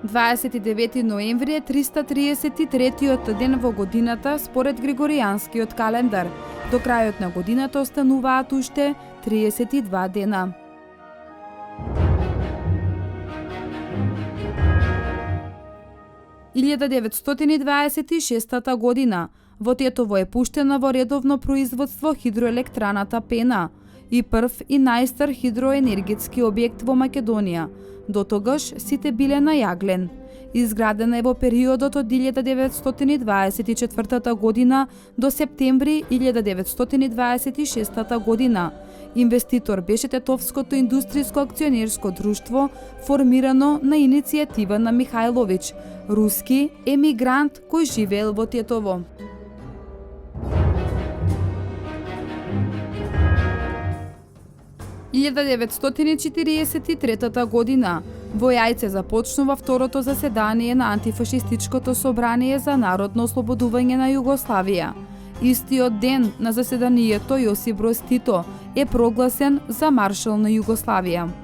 29 ноември е 333-тиот ден во годината според Григоријанскиот календар. До крајот на годината остануваат уште 32 дена. – 1926 година во Тетово е пуштена во редовно производство хидроелектраната Пена, и прв и најстар хидроенергетски објект во Македонија. До тогаш сите биле на јаглен. Изградена е во периодот од 1924 година до септември 1926 година. Инвеститор беше Тетовското индустриско акционерско друштво, формирано на иницијатива на Михајловиќ, руски емигрант кој живеел во Тетово. – 1943 година во Јајце започнува второто заседание на антифашистичкото собрание за народно ослободување на Југославија. Истиот ден на заседанието Јосип Броз Тито е прогласен за маршал на Југославија. –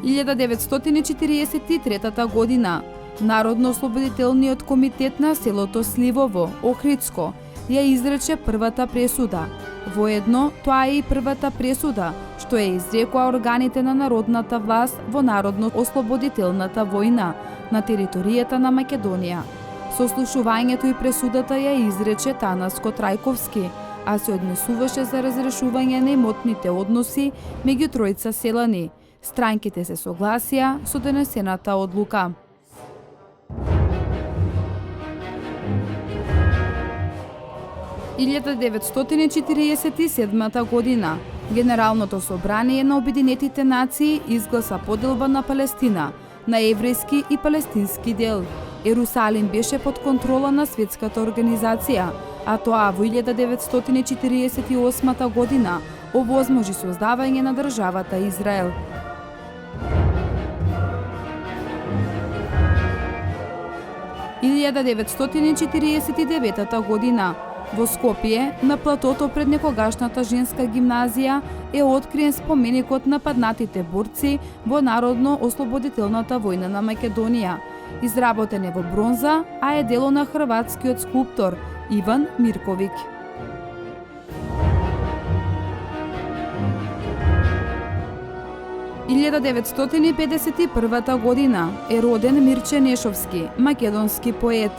1943 година Народно-ослободителниот комитет на селото Сливово, Охридско, ја изрече првата пресуда. Воедно, тоа е и првата пресуда, што ја изрекоа органите на народната власт во Народно-ослободителната војна на територијата на Македонија. Сослушувањето и пресудата ја изрече Танаско Трајковски, а се однесуваше за разрешување на имотните односи меѓу тројца селани. Странките се согласија со донесената одлука. – 1947 година Генералното собрание на Обединетите нации изгласа поделба на Палестина на еврејски и палестински дел. Ерусалим беше под контрола на Светската организација, а тоа во 1948 година овозможи создавање на државата Израел. – 1949 година во Скопје, на платото пред некогашната женска гимназија, е откриен споменикот на паднатите борци во Народно-ослободителната војна на Македонија. Изработен е во бронза, а е дело на хрватскиот скулптор Иван Мирковиќ. – 1951 година е роден Мирче Нешовски, македонски поет,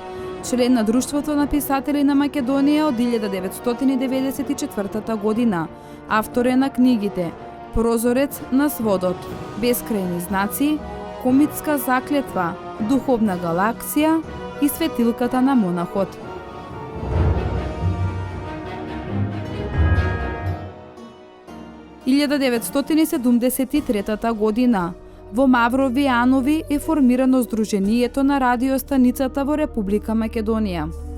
член на Друштвото на писатели на Македонија од 1994 година. Автор е на книгите Прозорец на сводот, Бескрајни знаци, Комитска заклетва, Духовна галаксија и Светилката на монахот. – 1973 година во Маврови Анови е формирано Сдруженијето на радиостаницата во Република Македонија.